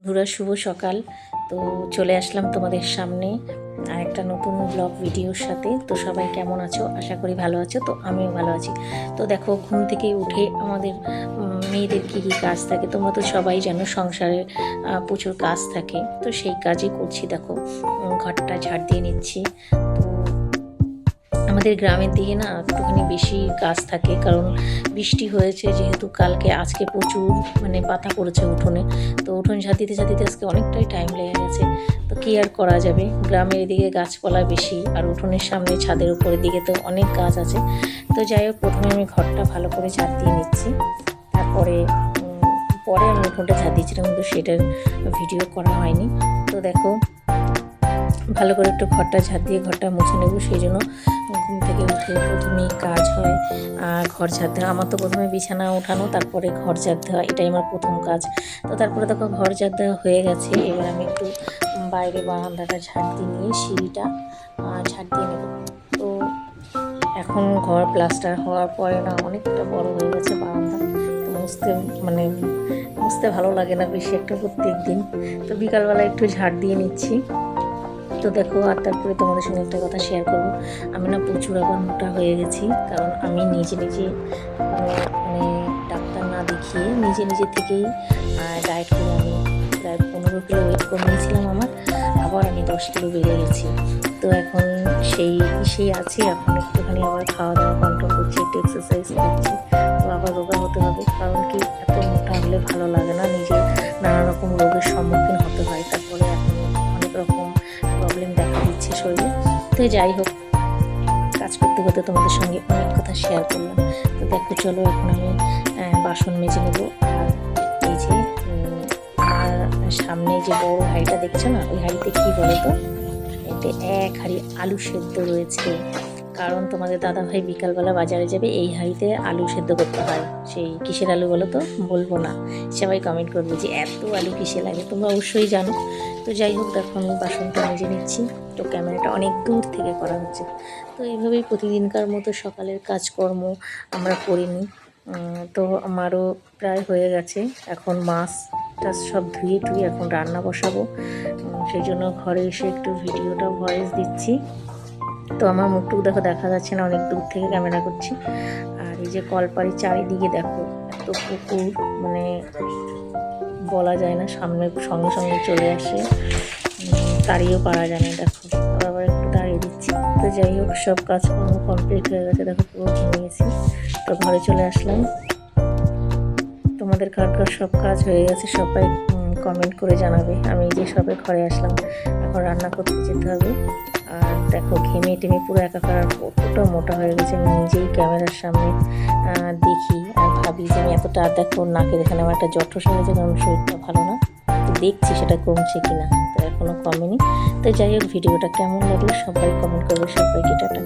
বন্ধুরা, শুভ সকাল। তো চলে আসলাম তোমাদের সামনে আরেকটা নতুন ব্লগ ভিডিওর সাথে। তো সবাই কেমন আছো? আশা করি ভালো আছো। তো আমিও ভালো আছি। তো দেখো, ঘুম থেকে উঠে আমাদের মেয়েদের কী কী কাজ থাকে তোমরা তো সবাই জানো। সংসারে প্রচুর কাজ থাকে, তো সেই কাজই করছি। দেখো, ঘরটা ঝাড় দিয়ে নিচ্ছি। আমাদের গ্রামের দিকে না একটুখানি বেশি কাজ থাকে, কারণ বৃষ্টি হয়েছে যেহেতু কালকে। আজকে প্রচুর পাতা পড়েছে উঠোনে। তো উঠোন ঝাঁট দিতে আজকে অনেকটাই টাইম লেগে গেছে। তো কী আর করা যাবে, গ্রামের এদিকে গাছপালা বেশি, আর উঠোনের সামনে ছাদের উপরের দিকে তো অনেক গাছ আছে। তো যাই হোক, প্রথমে আমি ঘরটা ভালো করে ঝাঁট দিয়ে নিচ্ছি। তারপরে আমি উঠোনটা ঝাঁট দিয়েছিলাম, কিন্তু সেটার ভিডিও করা হয়নি। তো দেখো, ভালো করে একটু ঘরটা ঝাঁট দিয়ে ঘরটা মুছে নেব। সেই জন্য ঘুম থেকে উঠে প্রথমেই কাজ হয় ঘর ঝাড় দেওয়া। আমার তো প্রথমে বিছানা ওঠানো, তারপরে ঘর ঝাড় দেওয়া, এটাই আমার প্রথম কাজ। তো তারপরে দেখো ঘর ঝাড় দেওয়া হয়ে গেছে। এবার আমি একটু বাইরে বারান্দাটা ঝাড় দিয়ে নিয়ে সিঁড়িটা ঝাড় দিয়ে নেব। তো এখন ঘর প্লাস্টার হওয়ার পরে না অনেকটা বড় হয়ে গেছে বারান্দা। তো মুছতে ভালো লাগে না বেশি একটা প্রত্যেক দিন। তো বিকালবেলা একটু ঝাড় দিয়ে নিচ্ছি। তো দেখো, আর তারপরে তোমাদের সঙ্গে একটা কথা শেয়ার করবো। আমি না প্রচুর আবার মোটা হয়ে গেছি, কারণ আমি নিজে ডাক্তার না দেখিয়ে নিজে থেকেই ডায়েট করে আমি প্রায় 15 কিলো ওয়েট কমিয়েছিলাম আমার। আবার আমি 10 কিলো বেড়ে গেছি। তো এখন সেই আছে। এখন একটুখানি আবার খাওয়া দাওয়া কন্ট্রোল করছি, একটু এক্সারসাইজ করছি। তো আবার রোগা হতে হবে, কারণ কি এত মোটা হলে ভালো লাগে না, নিজের নানা রকম রোগের সম্মুখীন হতে হয়। তারপরে এখন অনেক রকম প্রবলেম দেখা দিচ্ছে শরীরে। তো যাই হোক, কাজ করতে করতে তোমাদের সঙ্গে অনেক কথা শেয়ার করলাম। তো দেখো, চলো এখন আমি বাসন মেজে নেব। আর এই যে আমার সামনে যে বড় হাঁড়িটা দেখছো না, ওই হাঁড়িতে কী বলো তো, এতে 1 হাঁড়ি আলু সেদ্ধ রয়েছে। কারণ তোমাদের দাদাভাই বিকালবেলা বাজারে যাবে, এই হাঁড়িতে আলু সেদ্ধ করতে হয়। সেই কিসের আলু বলো তো, বলবো না, সবাই কমেন্ট করবে যে এত আলু কিসে লাগে, তোমরা অবশ্যই জানো। তো যাই হোক, দেখো আমি বাসনটা মেজে নিচ্ছি। তো ক্যামেরাটা অনেক দূর থেকে করা হচ্ছে। তো এইভাবেই প্রতিদিনকার মতো সকালের কাজকর্ম আমরা করে নিই। তো আমারও প্রায় হয়ে গেছে। এখন মাছটা সব ধুয়ে এখন রান্না বসাবো। সেই জন্য ঘরে এসে একটু ভিডিওটা ভয়েস দিচ্ছি। তো আমার মুখটুক দেখো দেখা যাচ্ছে না, অনেক দূর থেকে ক্যামেরা করছি। আর এই যে কলপাড়ি চারিদিকে দেখো এত পুকুর, বলা যায় না, সঙ্গে সঙ্গে চলে আসে, তাড়িয়েও পারা যায় না। দেখো আবার একটু দাঁড়িয়ে দিচ্ছি। তো যাই হোক, সব কাজকর্ম কমপ্লিট হয়ে গেছে। দেখো পুরো ঘুমিয়ে গেছি। তো ঘরে চলে আসলাম। তোমাদের কার সব কাজ হয়ে গেছে সবাই কমেন্ট করে জানাবে। আমি যে সবে ঘরে আসলাম, এখন রান্না করতে যেতে হবে। আর দেখো, ঘেমে টেমে পুরো একাকার, কতটা মোটা হয়ে গেছে। আমি নিজেই ক্যামেরার সামনে দেখি আর ভাবি যে আমি এতটা, দেখো নাকের এখানে আমার একটা জট্টস হয়ে গেছে, কারণ শরীরটা ভালো না। তো দেখছি সেটা কমছে কিনা, তো এখনও কমেনি। তো যাই হোক, ভিডিওটা কেমন লাগলো সবাই কমেন্ট করবে। সবাইকে টাটা।